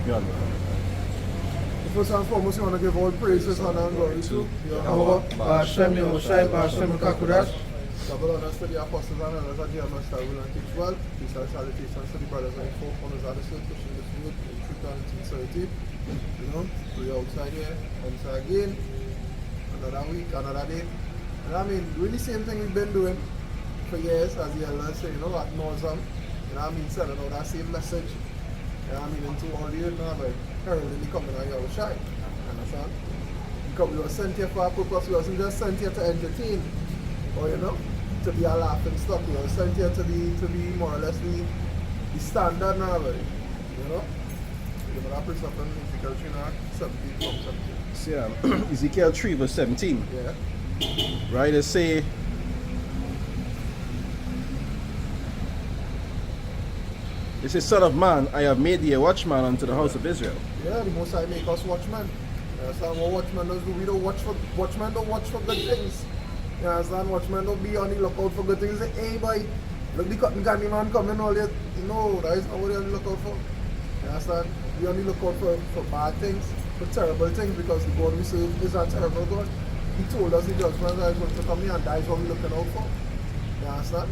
You understand? First and foremost, you want to give all praises and glory to Yahweh, Hashem, Yahushai, Hashem, Kakudash. Double honors to the apostles and elders at Gms.S.O.T.E will and teach well. Peace and salutations to the brothers and folk on his other side, pushing this road in truth and sincerity. You know, we're outside here, once again, another week, another day. And I mean, doing the same thing we've been doing for years, as the elders say, you know, at nauseam. You know what I mean, sending out that same message. You know what I mean, into all the earth now, but heralding the coming of Yahushai. Understand? Because we were sent here for a purpose, we wasn't just sent here to entertain, or you know, to be a laughing stock. We were sent here to be more or less the standard now, but, you know. You know, that person up in Ezekiel 3 now, 17 from 17. See, Ezekiel 3 verse 17. Yeah. Right, it say, it says, Son of man, I have made thee a watchman unto the house of Israel. Yeah, the Most High make us watchmen. You understand what watchmen does do? We don't watch for watchmen don't watch for good things. You understand? Watchmen don't be on the lookout for good things. Say, hey boy, look the cotton candy man coming all yet. No, that is not what you're on the lookout for. You understand? We only look out for bad things, for terrible things, because the God we serve is a terrible God. He told us the judgment that is going to come here, and that is what we're looking out for. You understand?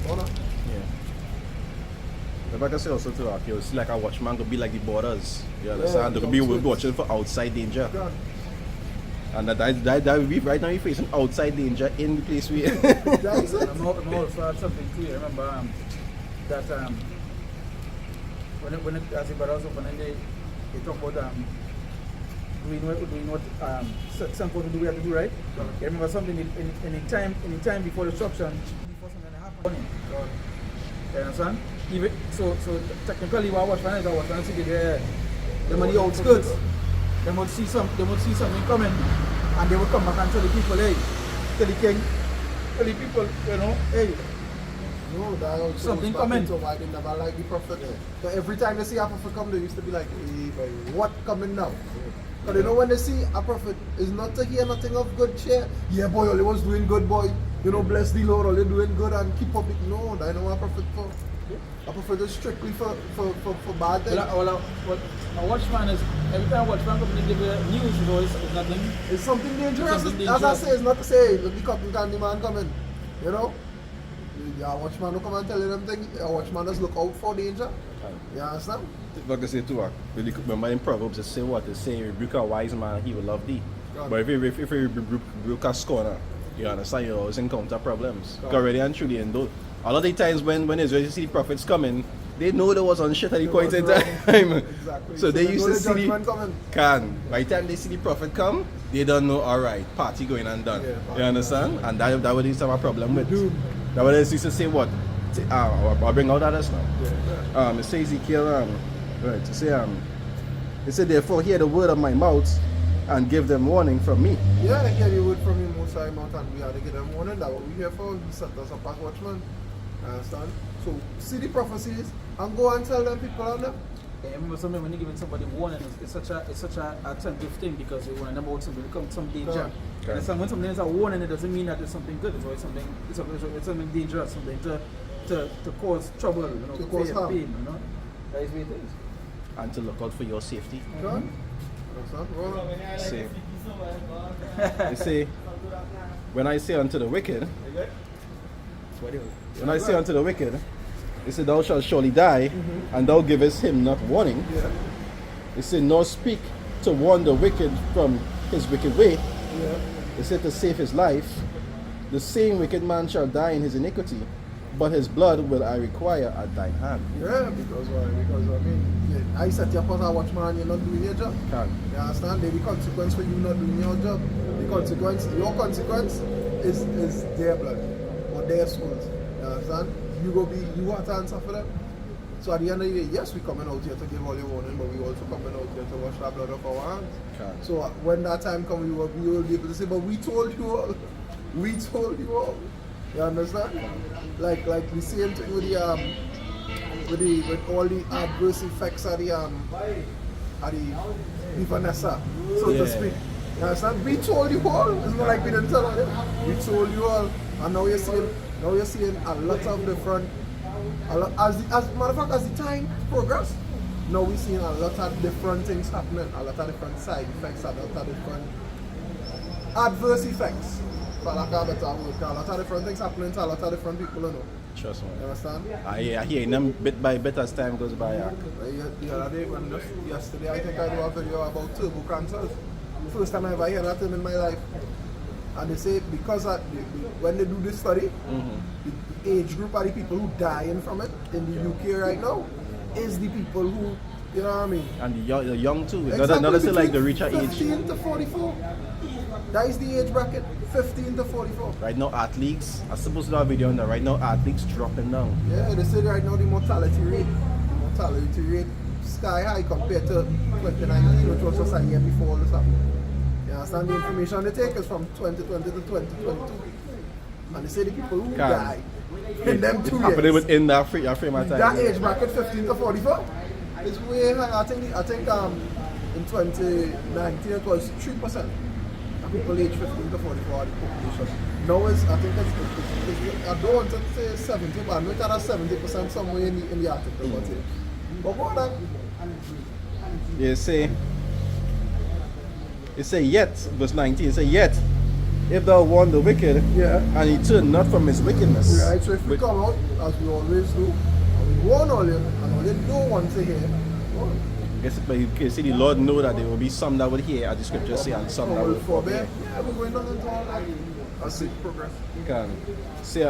Oh, no? Yeah. If I can say also to you, it's like a watchman could be like the borders. You understand? They could be watching for outside danger. Yeah. And that we right now we're facing outside danger in the place we That's it. I'm also had something clear. Remember that when it, as the brothers open and they talk about doing what some people do we have to do, right? You remember something in time before destruction, before something happened. You understand? Even so technically what watchman is a watchman city there. Them on the outskirts. They would see something coming, and they would come back and tell the people, hey, tell the king, tell the people, you know, hey, no, that also something goes back coming. into why they never like the prophet. So every time they see a prophet come, they used to be like, hey, boy, what coming now? But you know when they see a prophet is not to hear nothing of good cheer. Yeah, boy, all he was doing good, boy. You know, bless the Lord, all they doing good and keep up it. No, that ain't what a prophet for. A prophet is strictly for bad things. A watchman is, every time a watchman comes to give you news, is always nothing. It's something dangerous. It's something As I dangerous. say, it's not to say, look, the cotton candy man coming. You know? Yeah, a watchman don't come and tell you them things. A watchman does look out for danger. You understand? like I say too, really remember in Proverbs it say what? It say rebuke a wise man, he will love thee. God. But if you rebuke a scorner, you understand you always encounter problems. God. Because really and truly, and though, a lot of the times when Israel see the prophets coming, they know they was on shit at the point in time. Exactly. So they used know to the see judgment coming. by the time they see the prophet come, they don't know, alright, party going and done. Yeah, you understand? And that what they used to have a problem with. Doom. That what they used to say what? I'll bring out others now. Yeah. It says Ezekiel, right, to say, it said, therefore hear the word of my mouth and give them warning from me. Yeah, hear the word from him Most High Mount, and we had to get them warning. That's what we here for. He set us up as watchmen. Understand? So see the prophecies and go and tell them people on them. I remember something when you giving somebody warning, it's such a attentive thing because you want to know about something, become some danger. Correct. And so when something is a warning, it doesn't mean that it's something good. It's always something. It's something dangerous, something to cause trouble, you know, To cause harm. pain, you know. That is what it is. And to look out for your safety. God? Understand? Well, Say, they say, when I say unto the wicked, when I say unto the wicked, they say, thou shalt surely die, and thou givest him not warning. yeah. They say, nor speak to warn the wicked from his wicked way. Yeah. They say to save his life. The same wicked man shall die in his iniquity, but his blood will I require at thine hand. Yeah, because why? Because I mean, yeah, I set you up as a watchman and you're not doing your job. Can. You understand? There's the consequence for you not doing your job. Your consequence is their blood or their souls. You understand? You have to answer for them. So at the end of the day, yes, we're coming out here to give all your warning, but we also coming out here to wash the blood off our hands. Can. So when that time comes, we will be able to say, but we told you all. We told you all. You understand? Like the same thing with with all the adverse effects of the Vanessa, so to speak. You understand? We told you all. It's not like we didn't tell you. We told you all, and now you're seeing a lot of different. As matter of fact, as the time progress, now we're seeing a lot of different things happening, a lot of different side effects, a lot of different adverse effects. For lack of a better word, a lot of different things happening to a lot of different people, you know. Trust me. You understand? I hear them bit by bit as time goes by. The other day, yesterday, I think I do a video about turbo cancers. First time I ever heard that term in my life. And they say because when they do this study, the age group of the people who dying from it in the UK right now is the people who, you know what I mean? And the young too. Exactly, Not say like the between richer age. 15 to 44. That is the age bracket, 15 to 44. Right now, athletes, I supposed to do a video on that. Right now, athletes dropping down. Yeah, they say right now the mortality rate sky high compared to 2019, which was just a year before all this happened. You understand? The information they take is from 2020 to 2022. And they say the people who die in them 2 years. Happening within that frame of time. That age bracket, 15 to 44, is way high. I think in 2019 it was 3%. People aged 15 to 44 are the population. Now I don't want to say 70, but I know that 70% somewhere in the article. But what on? You say yet, verse 19, it say yet, if thou warn the wicked, and he turn not from his wickedness. Right, so if we come out, as we always do, and we warn all you, and all you don't want to hear, But you can see the Lord know that there will be some that will hear, as the scriptures say, and some that will forbear. Yeah, we're going on into all that. That's it, progress. Can say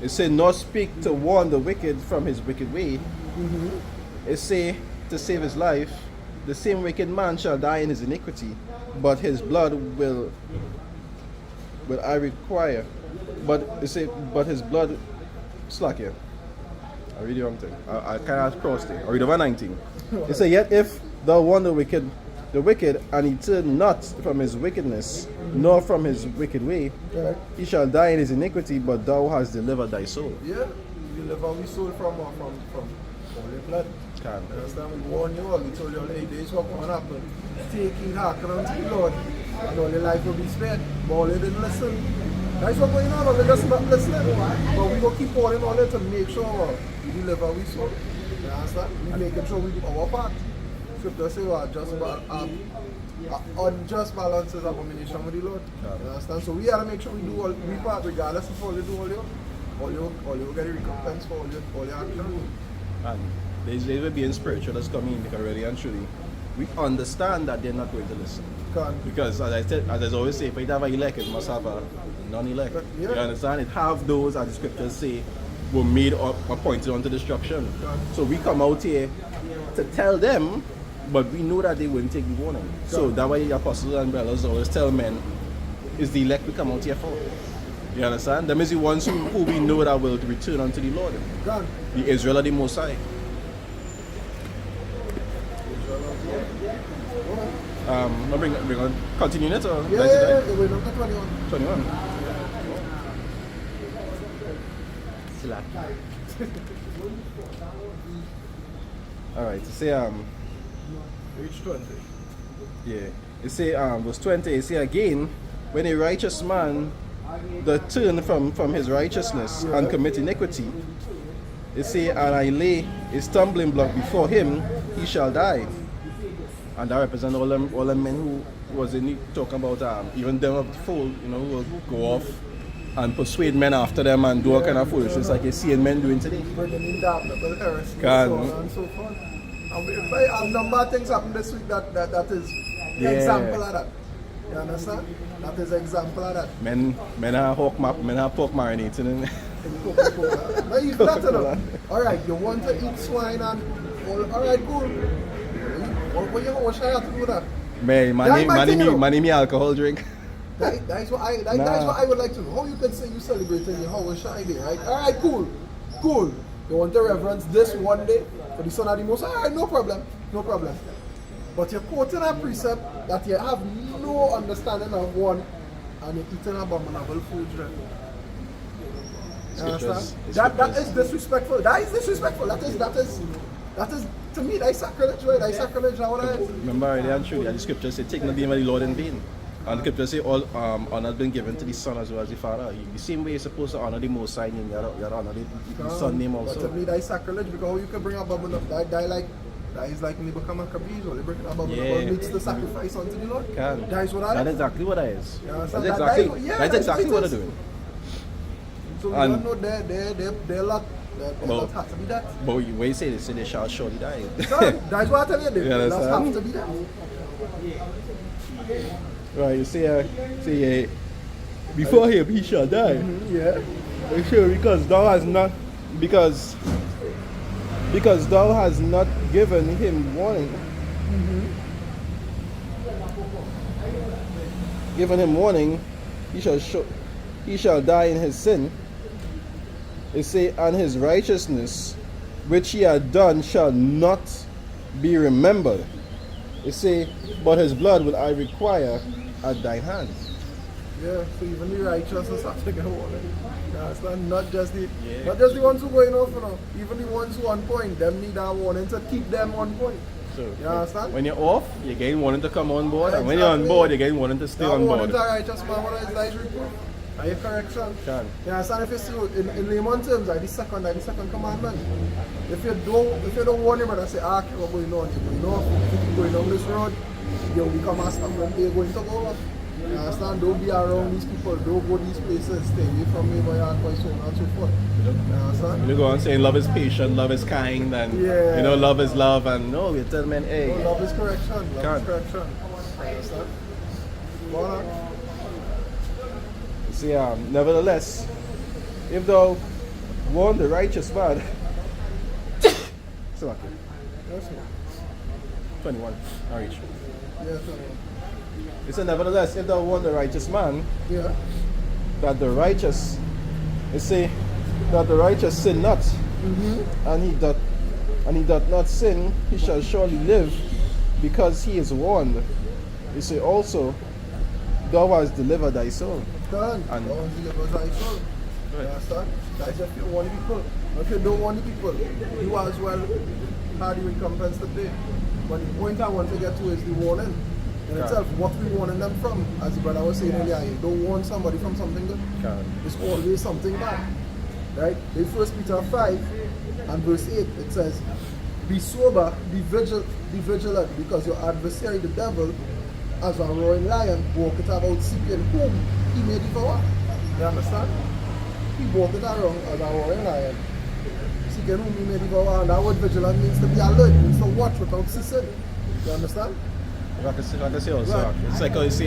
it say not speak to warn the wicked from his wicked way. It say to save his life, the same wicked man shall die in his iniquity, but his blood will I require. But it say but his blood slack here. I read the wrong thing. I kind of crossed it. I read over 19. It says, yet if thou warn the wicked, and he turn not from his wickedness, nor from his wicked way, he shall die in his iniquity, but thou hast delivered thy soul. Yeah, you deliver our soul from holy blood. Can. Understand? We warn you all, we told you all, hey, this is what going to happen. Take it, hearken unto the Lord, and all your life will be spared. But all you didn't listen. That's what's going on, we just not listening. But we will keep calling on it to make sure we deliver our soul. You understand? We making sure we do our part. Scripture say unjust balance is abomination with the Lord. You understand? So we have to make sure we do all we part, regardless of all you do all you get a recompense for all your action. And there's will be in spiritual that's coming in, because really and truly, we understand that they're not going to listen. Because as I always say, if you have an elect, it must have a non-elect. You understand? It have those, as the scriptures say, were made up or pointed unto destruction. So we come out here to tell them, but we know that they wouldn't take the warning. So that's why the apostles and brothers always tell men, is the elect we come out here for. You understand? Them is the ones who we know that will return unto the Lord. The Israel of the Most High. Bring on, continue it or? Yeah, we're not at 21. 21. Alright, to say Reach 20. yeah. It say verse 20, it say again, when a righteous man doth turn from his righteousness and commit iniquity, it say, and I lay a stumbling block before him, he shall die. And that represents all them men who was in talking about even them of the fold, who will go off and persuade men after them and do all kind of foolishness like you're seeing men doing today. Bringing in damnable heresy and so on and so forth. And a number of things happen this week that is example of that. You understand? That is example of that. Men are pork marinating. But you flat enough. Alright, you want to eat swine and alright, cool. What should I have to do that? My name alcohol drink. That's what I would like to know. How you can say you celebrating your Howard Shine Day, right? Alright, cool. You want to reverence this one day for the Son of the Most High? Alright, no problem. But you're quoting a precept that you have no understanding of one, and you're eating abominable food, right? You understand? That is disrespectful. That is disrespectful. That is to me, that is sacrilege, right? That is sacrilege. Remember, already and truly, the scripture says, take not the name of the Lord in vain. And the scripture says, all honor has been given to the Son as well as the Father. The same way you're supposed to honor the Most High name, you have to honor the Son name also. But to me, that is sacrilege, because how you can bring up abominable, that like That is like when they become a Maccabees or they break about Yeah. makes the sacrifice unto the Lord. Can. That is what I That's exactly what that is. You That's understand? exactly, Yeah, that's exactly what it they're is. doing. So we And- don't know their lot. Their lot has to be that. But when you say they shall surely die. Son, that's what I tell you. You Their lot understand? has to be that. Right, you see, before him he shall die. Yeah. Sure, because thou hast not, because thou hast not given him warning. Given him warning, he shall die in his sin. It say, and his righteousness, which he had done, shall not be remembered. It say, but his blood will I require at thine hand. Yeah, so even the righteousness have to get warning. Not just the Yeah. not just the ones who going off, you know. Even the ones who on point, them need that warning to keep them on point. So You understand? when you're off, you're getting wanting to come on board, and when you're on Exactly. board, you're getting wanting to stay That on warning board. to righteous man, what is that reproof? Are you correction? Can. You understand? If you see in layman terms, like the second commandment. If you don't warn him and say, okay, what's going on? You're going off, if you keep going down this road, you'll become a stop one day you're going to go off. You understand? Don't be around these people, don't go these places, stay away from me by your by so on and so forth. You understand? You go on saying love is patient, love is kind, and Yeah. you know love is love, and no, you tell men, hey, No, love is correction. Love Can't. is correction. You understand? Go on. see, nevertheless, if thou warn the righteous man, so okay, Yes, sir. 21, I reach. Yeah, sir. It said, nevertheless, if thou warn the righteous man, Yeah. that the righteous, it say that the righteous sin not, and he doth not sin, he shall surely live, because he is warned. You say also, thou hast delivered thy soul. Done. And- Don't deliver thy soul. You Right. understand? That's if you want the people. If you don't want the people, you as well have the recompense to pay. But the point I want to get to is the warning. In Yeah. itself, what we warning them from, as the brother was saying earlier, you don't warn somebody from something good. Can. It's always something bad. Right? In 1 Peter 5 and verse 8, it says, be sober, be vigilant, because your adversary, the devil, as a roaring lion, walketh about seeking whom he may devour. You understand? He walketh around as a roaring lion, seeking whom he may devour. And that word vigilant means to be alert, means to watch without ceasing. You understand? Like I say also, Right. it's like how you say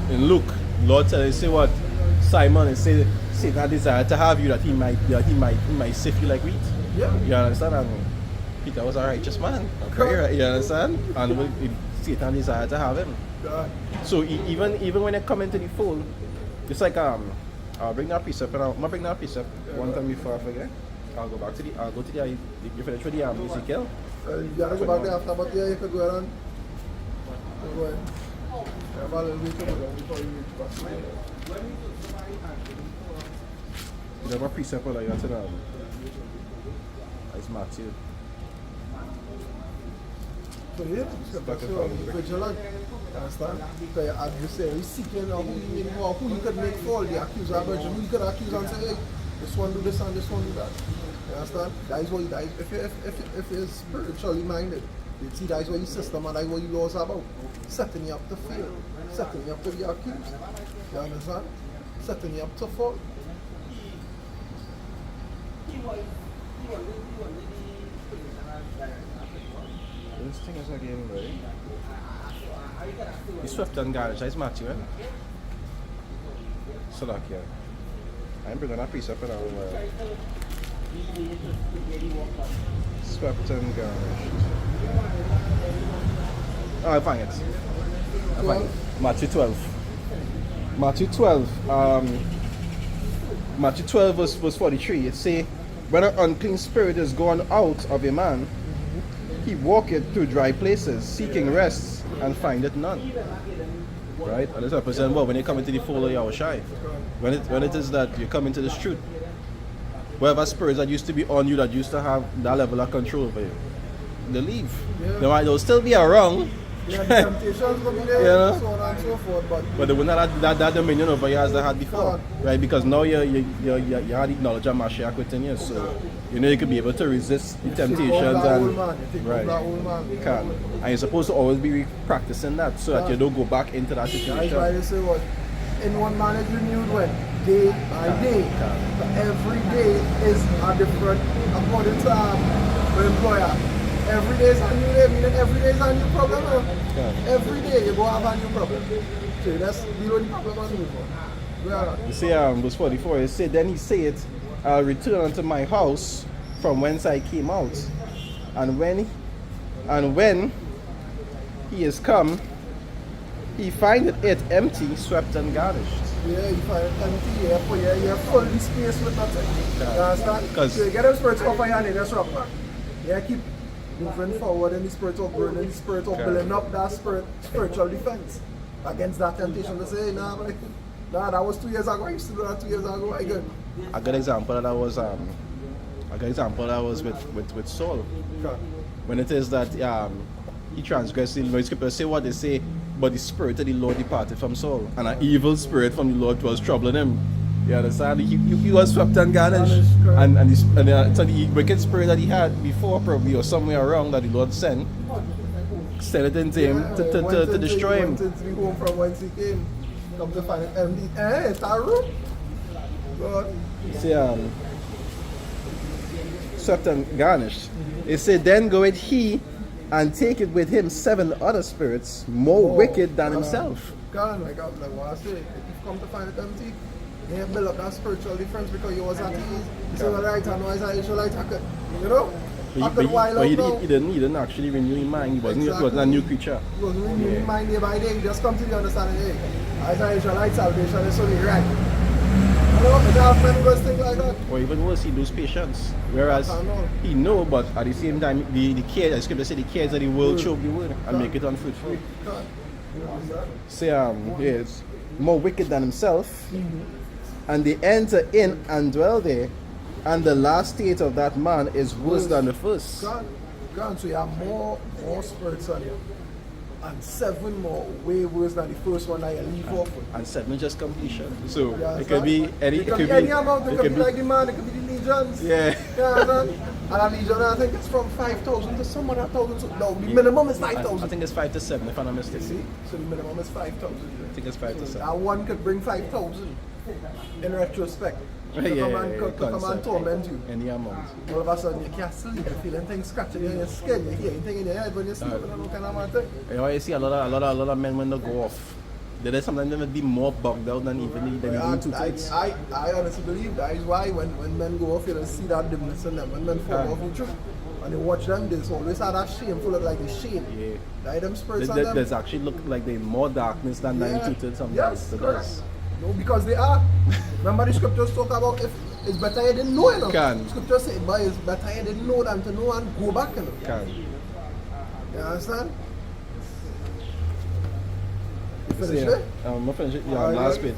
in Luke, Lord said, you say what? Simon, and say Satan desired to have you that he might sift you like wheat. Yeah. You understand? And Peter was a righteous man. Okay, right? You understand? And Satan desired to have him. God. So even when they come into the fold, it's like I'll bring that precept and I'll bring that precept one time before I forget. I'll go to the you finish with the Ezekiel. You gotta go back there after, but yeah, you could go ahead and go ahead. You have a little bit to go down before you reach back. You have a precept like that's it. It's Matthew. So yeah, scripture show you vigilant. Understand? Because your adversary seeking who you may know, who you could make fall, the accuser of virgin, who you could accuse and say, hey, this one do this and this one do that. You understand? That is what you, that is, if you're spiritually minded, you see that is what your system and that is what your laws are about. Setting you up to fail, setting you up to be accused. You understand? Setting you up to fall. This thing is again, right? The Swift and Garage, that's Matthew, eh? So like, yeah. I'm bringing a precept and I'll Swift and Garage. Oh, I find it. I find it. Matthew 12. Matthew 12. Matthew 12 verse 43. It say, when an unclean spirit is gone out of a man, he walketh through dry places, seeking rest, and findeth none. Right? And this represents well, when you come into the fold of Yahushai. When it is that you come into this truth. Whatever spirits that used to be on you, that used to have that level of control over you, they leave. Yeah. They'll still be around, Yeah, the temptations will be there, You know? so on and so forth. But they will not have that dominion over you as they had before, right? Because now you had the knowledge of Mashiach within you, so you know you could be able to resist the temptations and right. Can. And you're supposed to always be practicing that so that you don't go back into that situation. That's why they say what? In one man is renewed when? Day by day. But every day is a different, according to the employer. Every day is a new day, meaning every day is a new problem. Every day you go have a new problem. So that's the only problem on you. You see, verse 44, it said, then he said, I'll return unto my house from whence I came out. And when he is come, he findeth it empty, swept and garnished. Yeah, you find it empty, you're fully spaced with nothing. You understand? Because so you get them spirits off of your hand, that's rock back. Yeah, keep moving forward in the spirit of growing, in the spirit of building up that spiritual defense against that temptation to say, nah, like, nah, that was 2 years ago, I used to do that 2 years ago, I good. A good example of that was with Saul. When it is that he transgressed the law, scripture say what they say, but the spirit of the Lord departed from Saul, and an evil spirit from the Lord was troubling him. You understand? He was swept and garnished, and so the wicked spirit that he had before, probably, or somewhere around that the Lord sent it into him to destroy him. He went into the home from whence he came, come to find it empty. It's a room. God. See, swept and garnished. It said, then goeth he and taketh with him 7 other spirits more wicked than himself. God, like what I say, if you come to find it empty, you build up that spiritual difference because you was at ease. You say, well, right, I know as an Israelite, I could, you know? But he didn't actually renew his mind. He wasn't a new creature. He wasn't renewing his mind day by day. He just come to the understanding, hey, as an Israelite, salvation is only right. You know, and have many those things like that. Or even worse, he lose patience. Whereas he know, but at the same time, the cares, the scripture say the cares of the world choke the word and make it unfruitful. Say, it's more wicked than himself. And they enter in and dwell there, and the last state of that man is worse than the first. God, so you have more spirits on you, and 7 more way worse than the first one that you leave off with. And 7 just completion. So it could be any amount. It could be like the man, it could be the legions. Yeah. And a legion, I think it's from 5,000 to some other thousand. So, no, the minimum is 5,000. I think it's 5 to 7 if I'm not mistaken. See? So the minimum is 5,000. I think it's 5 to 7. That one could bring 5,000 in retrospect. Come and torment you. Any amount. All of a sudden you can't sleep, you're feeling things scratching in your skin, you hear anything in your head when you're sleeping, and kind of thing. You know, you see a lot of men when they go off. They sometimes they be more bugged out than even two tights. I honestly believe that is why when men go off, you don't see that dimness in them. When men fall off in truth, and you watch them, there's always have that shameful look like a shame. Yeah. Like them spirits on them. There's actually look like they're more darkness than 92 sometimes. Yes, correct. No, because they are. Remember the scriptures talk about if it's better you didn't know enough. Can. Scriptures say, but it's better you didn't know than to know and go back enough. Can. You understand? I'm finish it. Yeah, last page.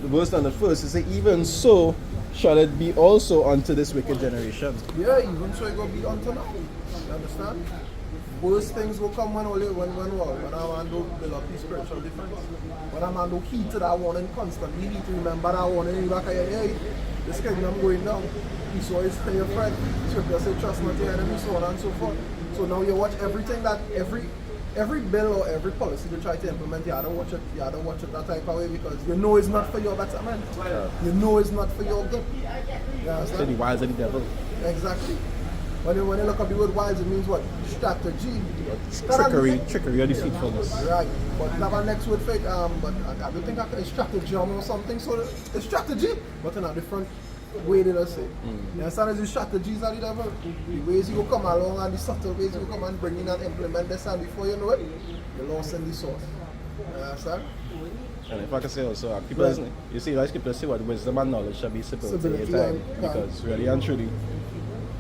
The verse on the first is say, even so shall it be also unto this wicked generation. Yeah, even so it will be unto now. You understand? Worst things will come when a man don't build up his spiritual defense. When a man don't heed to that warning constantly, you need to remember that warning in the back of your head. This kingdom going down. You saw his your friend. Scripture say trust not your enemy, so on and so forth. So now you watch everything that every bill or every policy they try to implement, you don't watch it that type of way because you know it's not for your betterment. You know it's not for your good. You understand? So the wiles of the devil. Exactly. When you look up the word wise, it means what? Strategy. Trickery or deceitfulness. Right. But that one next word fake, but I don't think it's stratagem or something. So it's strategy, but in a different way did I say. You understand? It's the strategies of the devil. The ways you will come along and the subtle ways you will come and bring in and implement this, and before you know it, you're lost in the source. You understand? And if I can say also, people listening, you see, like people say what wisdom and knowledge shall be stability in time. Because really and truly,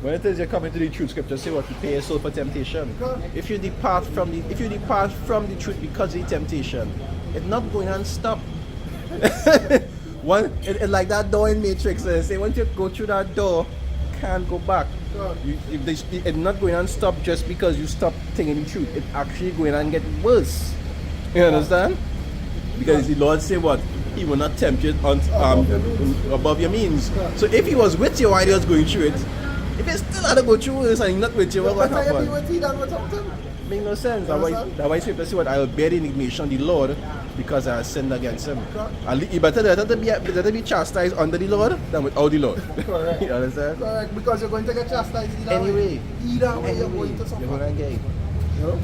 when it is you're coming to the truth, scripture say what you pay your soul for temptation. If you depart from the truth because of the temptation, it's not going to stop. It's like that door in Matrix. Say once you go through that door, can't go back. It's not going to stop just because you stop telling the truth. It's actually going to get worse. You understand? Because the Lord say what? He will not tempt you above your means. So if he was with you while he was going through it, if he still had to go through this and he's not with you, what will happen? Make no sense. That's why people say what? I will bear the indignation of the Lord because I have sinned against him. You better be chastised under the Lord than without the Lord. Correct. You understand? Correct, because you're going to get chastised either way. Either way you're going to suffer. You're going to get it. You know?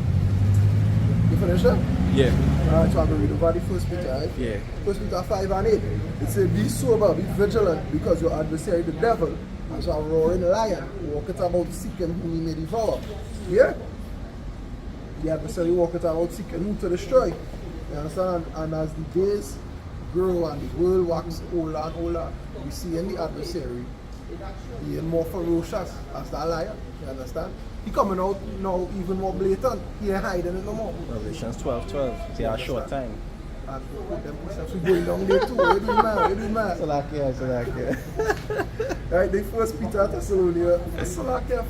You finished up? Yeah. Alright, so I'm going to read over the first Peter, right? Yeah. First Peter 5 and 8. It says, be sober, be vigilant, because your adversary the devil, as a roaring lion, walketh about seeking whom he may devour. Yeah? The adversary walketh about seeking whom to destroy. You understand? And as the days grow and the world waxes older and older, we see in the adversary being more ferocious as that lion. You understand? He coming out now even more blatant. He ain't hiding it no more. Revelations 12:12. See, a short time. And them push-ups we going down there too. You do mad. Salakia. Right, the first Peter Thessalonians.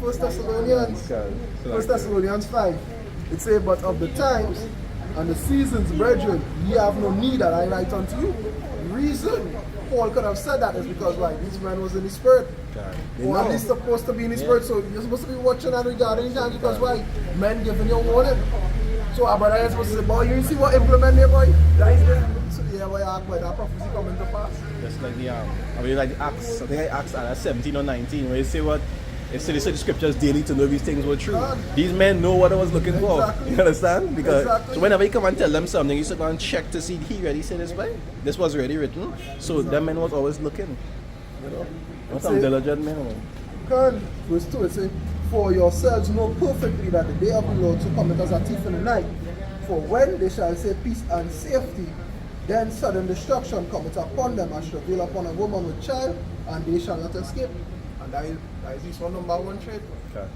First Thessalonians. First Thessalonians 5. It says, but of the times and the seasons, brethren, ye have no need that I write unto you. The reason Paul could have said that is because why? This man was in the spirit. Or at least supposed to be in the spirit. So you're supposed to be watching and regarding him because why? Men giving you warning. So our brother is supposed to say, boy, you see what implement there, boy? That is the so yeah, boy, that prophecy coming to pass. Just like the I mean like the Acts, I think I Acts 17 or 19 where you say what? It said the scriptures daily to know these things were true. These men know what I was looking for. You understand? Because so whenever you come and tell them something, you should go and check to see he already said this way. This was already written. So them men was always looking. You know? What's some diligent men? Verse 2 it says, for yourselves know perfectly that the day of the Lord shall come as a thief in the night. For when they shall say peace and safety, then sudden destruction cometh upon them as travail upon a woman with child, and they shall not escape. And that is this one number one trait. Okay.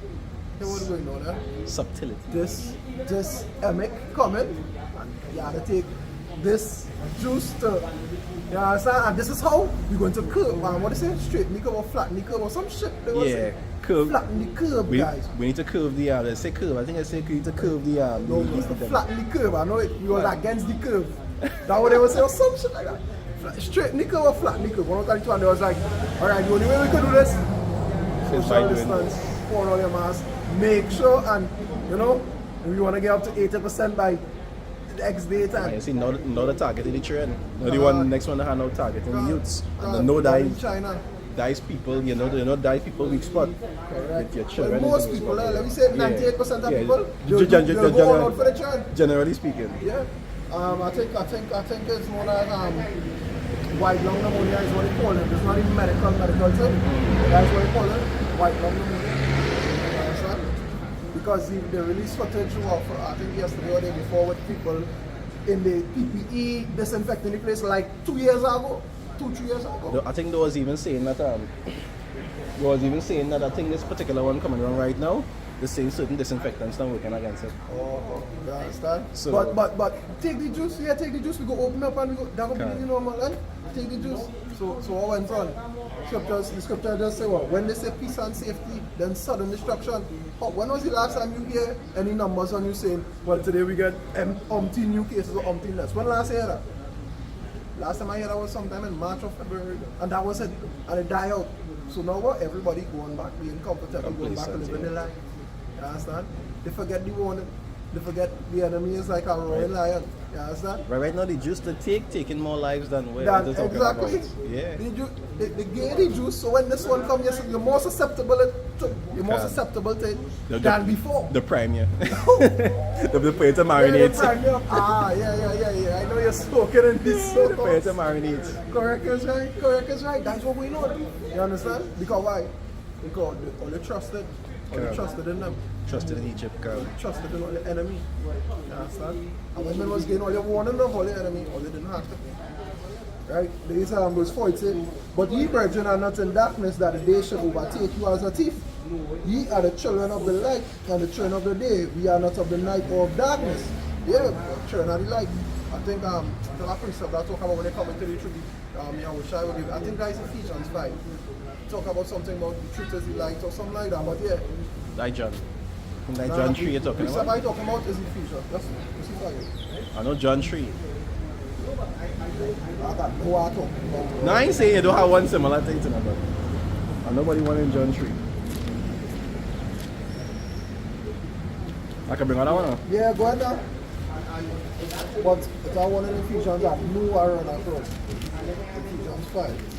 Hey, what's going on there? Subtlety. This emic coming, and you have to take this juice to, you understand? And this is how we're going to curve. What is it? Straighten the curve or flatten the curve or some shit. Yeah, curve. Flatten the curve, guys. We need to curve the arm. Let's say curve. I think I say we need to curve the arm. No, we need to flatten the curve. I know it. We was against the curve. That's what they would say or some shit like that. Straighten the curve or flatten the curve. One time, they was like, alright, the only way we can do this, social distance, pour all your mask, make sure, and you know, if you want to get up to 80% by the next day time. You see, now the target in the trend. Now the one next one to hand out targeting the youths. And the no dice people, you know dice people weak spot. Correct. With your children. Well, most people, let me say 98% of people, they'll go all out for the trend. Generally speaking. Yeah. I think it's more like white lung pneumonia is what they call it. It's not even medical term. That's what they call it. White lung pneumonia. Because they released footage of, I think yesterday or the day before, with people in the PPE disinfecting the place like 2 years ago. 2-3 years ago. I think they was even saying that I think this particular one coming around right now, the same certain disinfectants not working against it. Oh, you understand? So, but take the juice, we go open up and we go, that will be the normal and take the juice. So what went on? The scripture just say what? When they say peace and safety, then sudden destruction. When was the last time you hear any numbers on you saying, well today we get umpteen new cases or umpteen less? When last year that? Last time I heard that was sometime in March or February, and that was it, and it died out. So now what? Everybody going back, being comfortable, going back and living their life. You understand? They forget the warning. They forget the enemy is like a roaring lion. You understand? Right now, the juice to taking more lives than we're exactly. Yeah. They gave the juice, so when this one comes, you're more susceptible to it than before. The prime, yeah. the play to marinate. Yeah. I know you're smoking in this. The play to marinate. Correct is right. That's what we know. You understand? Because why? Because all they trusted. All they trusted in them. Trusted in Egypt, girl. Trusted in all the enemy. You understand? And when men was getting all the warning of all the enemy, all they didn't have to. Right? There is verse 4, it says, but ye brethren are not in darkness, that the day shall overtake you as a thief. Ye are the children of the light and the children of the day. We are not of the night or of darkness. Yeah, children of the light. I think the last precept that talk about when they come into the tree, Yahushua will give. I think that is Ephesians 5. Talk about something about the truth is the light or something like that. But yeah. Like John. Like John 3 you're talking precept about? I talk about is Ephesians. That's I know John 3. I got no I talk about. No, I ain't saying you don't have one similar thing to that, but nobody want in John 3. I can bring another one now. Yeah, go ahead now. But it's our one in Ephesians that no I run across. Ephesians 5.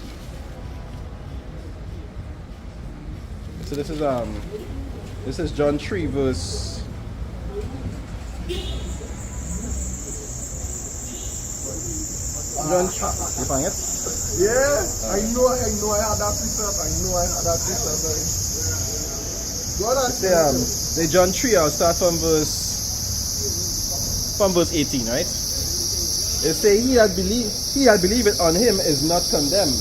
So this is John 3 verse John 3. You find it? Yeah, I know I had that precept. I know I had that precept. Go ahead. The John 3, I'll start from verse 18, right? It say he that believeth on him is not condemned,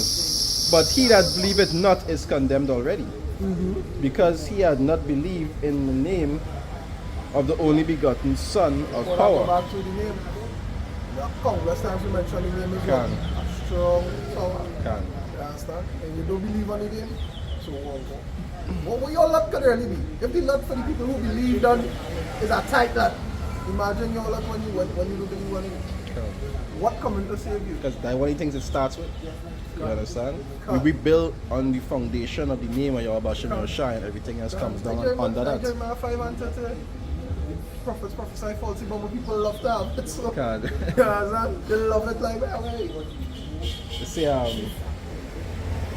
but he that believeth not is condemned already. Because he had not believed in the name of the only begotten Son of power. Go back to the name. Countless times we mention the name as well. A strong power. Can. You understand? And you don't believe on the name, so what will your lot could really be? If the lot for the people who believe on is a tight lot, imagine your lot when you don't believe on it. What coming to save you? Because that's one of the things it starts with. You understand? We build on the foundation of the name of Yahweh Shem Yahushua, and everything else comes down under that. Jeremiah 5 and 30. Prophets prophesy falsely, but people love to have it. So, Can. you understand? They love it like that way.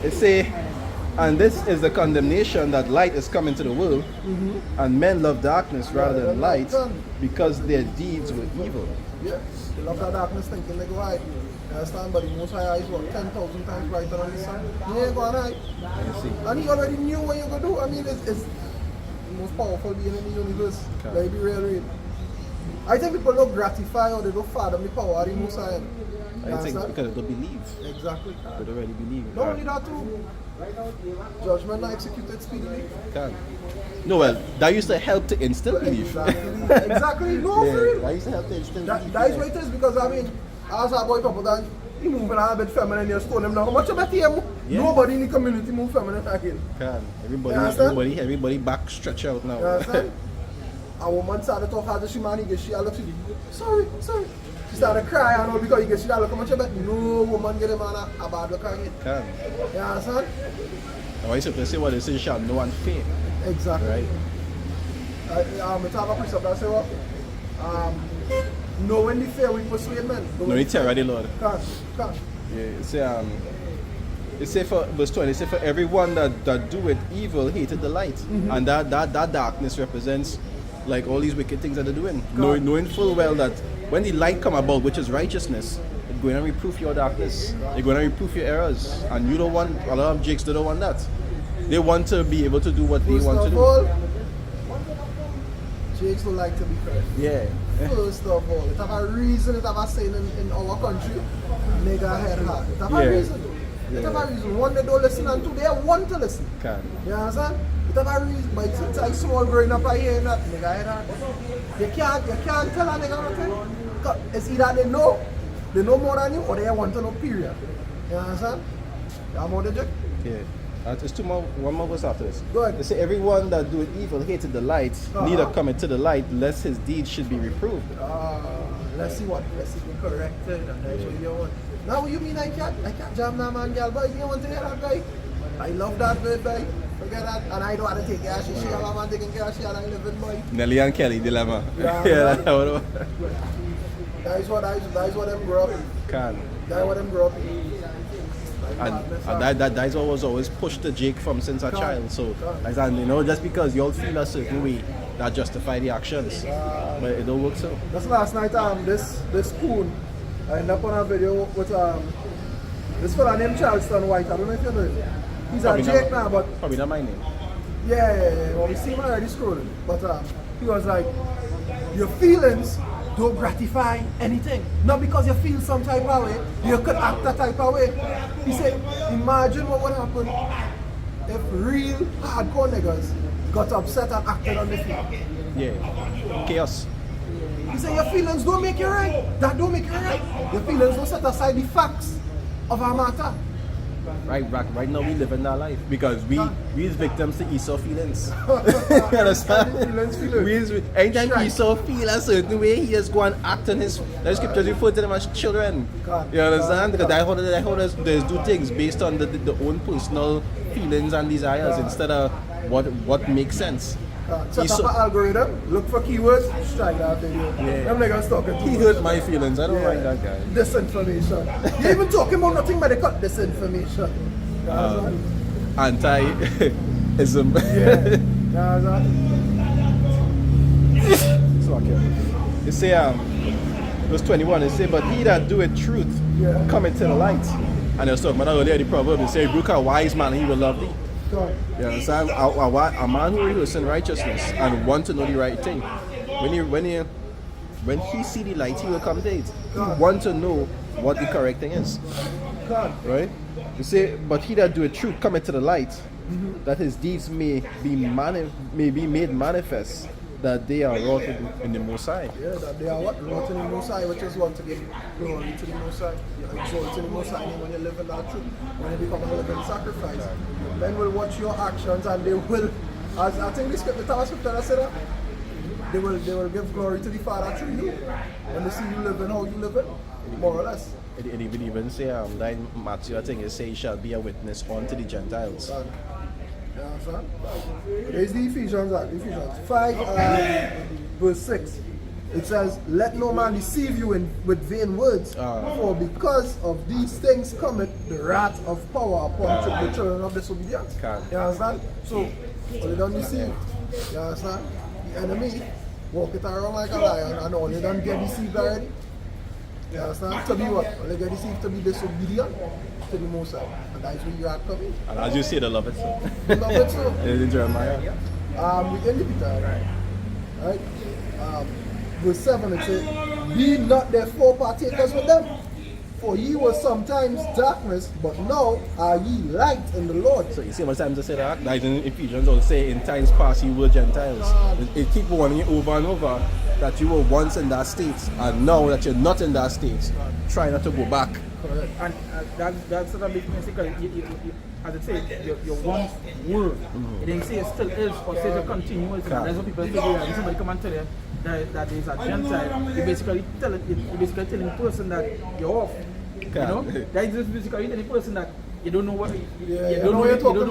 It say, and this is the condemnation that light is coming to the world, and men love darkness rather than light, because their deeds were evil. Yeah, they love that darkness thinking they go hide. You understand? But the Most High is what 10,000 times brighter than the sun. He ain't going to hide. And he already knew what you're going to do. I mean, it's the most powerful being in the universe. Okay. Let it be real. I think people don't gratify or they don't fathom the power of the Most High. I think because they believe. Exactly. They don't really believe. Not only that too. Judgment not executed speedily. Can. No, well, that used to help to instill belief. Exactly. No, for real. That used to help to instill belief. That is what it is, because I mean, as a boy couple that he moving a bit feminine, you stone him now. How much about him? Yeah. Nobody in the community move feminine again. Can. Everybody back stretch out now. You understand? A woman started to talk how she man, she look to the sorry. She started crying and all because he gets she look how much about no woman get a man a bad look again. Can. You understand? Now I supposed to say what they say shall no one fear. Exactly. Right? I talk a precept that say what? Knowing the fear we persuade men. No need terror the Lord. Can. Yeah, it say for verse 20, it say for everyone that doeth evil hated the light. And that darkness represents like all these wicked things that they're doing. Knowing full well that when the light come about, which is righteousness, it's going to reproof your darkness. It's going to reproof your errors. And you don't want, a lot of jakes, they don't want that. They want to be able to do what they want to do. Jakes don't like to be correct. Yeah. First of all, it have a reason, it have a saying in our country, nigga head hard. It have a reason. It have a reason. One, they don't listen, and two, they want to listen. Can. You understand? It have a reason. But since I small growing up, I hear that nigga head hard. You can't tell a nigga nothing. It's either they know more than you, or they want to know, period. You understand? You have more the joke? Yeah. There's one more verse after this. Go ahead. They say, everyone that doeth evil hated the light, neither cometh to the light, lest his deeds should be reproved. Let's see corrected, and that's what you want. Now, what you mean I can't jam that man, girl, but you want to hear that guy? I love that bird, boy. Forget that. And I don't want to take care of she have a man taking care of she and I live in boy. Nelly and Kelly dilemma. Yeah, that's what it that is what them grow up in. Can. That is what them grow up in. And that is what was always pushed to Jake from since a child. So, just because you all feel a certain way, that justify the actions. But it don't work so. That's last night, this spoon, I ended up on a video with this fella named Charleston White. I don't know if you know him. He's a Jake now, but probably not my name. Yeah. Well, we see him already scrolling. But he was like, your feelings don't gratify anything. Not because you feel some type of way, you could act that type of way. He said, imagine what would happen if real hardcore niggas got upset and acted on the field. Yeah. Chaos. He said your feelings don't make you right. That don't make you right. Your feelings don't set aside the facts of our matter. Right now we live in that life because we is victims to Esau feelings. You understand? Anytime Esau feel a certain way, he just go and act on his. The scriptures refer to them as children. You understand? Because they hold us do things based on the own personal feelings and desires instead of what makes sense. Set up an algorithm, look for keywords, strike that video. Yeah. I'm like, I'm talking too He much. hurt my feelings. I don't like that guy. Disinformation. You're even talking about nothing but they cut disinformation. Anti-ism. Yeah. So okay. It say verse 21. It say, but he that doeth truth cometh to the light. And I was talking about earlier the proverb. It say, look a wise man, he will love thee. You understand? A man who rehearses in righteousness and want to know the right thing. When he see the light, he will come to it. He want to know what the correct thing is. Right? You say, but he that doeth truth cometh to the light, that his deeds may be made manifest, that they are wrought in the Most High. Yeah, that they are what? Wrought in the Most High, which is what? To give glory to the Most High. You exalt in the Most High when you live in that truth, when you become a living sacrifice. Men will watch your actions and they will, as I think the scripture that said that, they will give glory to the Father through you. When they see you living how you live it, more or less. It even say that in Matthew, I think it says, shall be a witness unto the Gentiles. You understand? There's the Ephesians 5 verse 6. It says, let no man deceive you with vain words, for because of these things cometh the wrath of power upon the children of disobedience. You understand? So they don't deceive. You understand? The enemy walk it around like a lion and all they don't get deceived already. You understand? To be what? They get deceived to be disobedient to the Most High. And that's where you are coming. And as you say, they love it so. They love it so. In Jeremiah. We end Peter, right? Verse 7 it says, be not therefore partakers with them, for ye were sometimes darkness, but now are ye light in the Lord. So you see how much times I say that? That is in Ephesians also say in times past you were Gentiles. It keep warning you over and over that you were once in that state, and now that you're not in that state, try not to go back. Correct. And that's sort of big mistake. As I say, your once were. It didn't say it still is or say it continues. That's what people say. When somebody come and tell you that there's a Gentile, you basically telling the person that you're off. You know, that is just basically telling the person that you don't know what you don't know what you're talking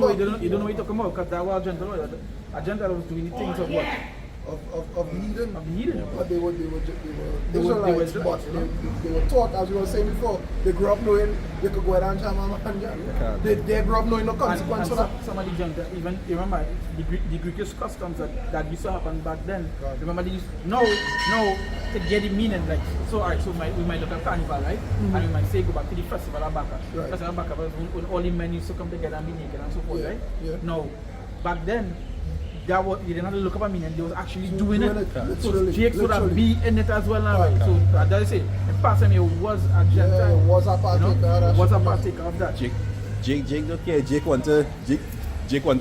about, because that was a Gentile was doing the things of what. Of the heathen. Of the heathen. But they were Israelites, but they were taught, as we were saying before, they grew up knowing they could go around jam and jam. They grew up knowing no consequence for that. Some of the Gentiles, even you remember the Greekish customs that used to happen back then. Remember they used no to get the meaning, like so alright, so we might look at carnival, right? And we might say go back to the festival of Bacchus. Right. Festival of Bacchus when all the men used to come together and be naked and so forth, right? Yeah. No. Back then that was, you didn't have to look up at me and they was actually doing it. So Jake would have be in it as well now, right? So as I say, in past time he was a Gentile. Yeah, was a partaker. Was a partaker of that. Jake don't care. Jake want to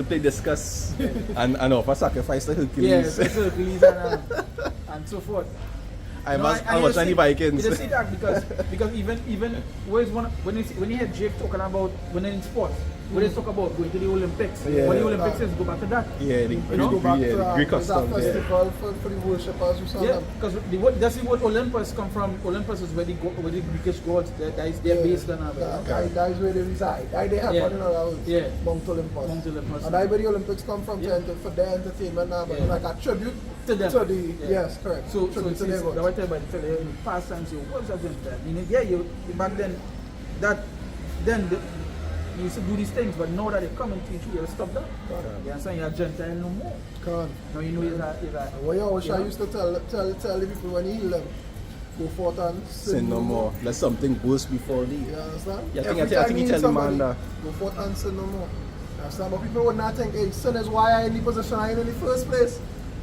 play discuss and offer sacrifice to Hercules. Yes, Hercules and so forth. I was on the Vikings. You see that because even when you hear Jake talking about when in sports, when they talk about going to the Olympics, when the Olympics is go back to that. Yeah, go back to Greek customs. Festival for the worshippers or something. Yeah, because that's what Olympus come from. Olympus is where the Greek gods that is their base than that is where they reside. That they have one in our house. Yeah. Mount Olympus. And that's where the Olympics come from for their entertainment now, but like a tribute to them. To the yes, correct. So tribute to their gods. the white by the in past times you was a Gentile. Meaning you back then you used to do these things, but now that they come and teach you, you stop that. You understand? You're a Gentile no more. Now you know is that. Well, you always used to tell the people when you heal them, go forth and sin no more. Let something burst before thee. You understand? Yeah, I think you tell the man that. Go forth and sin no more. You understand? But people would not think, hey, sin is why I'm in the position I'm in the first place.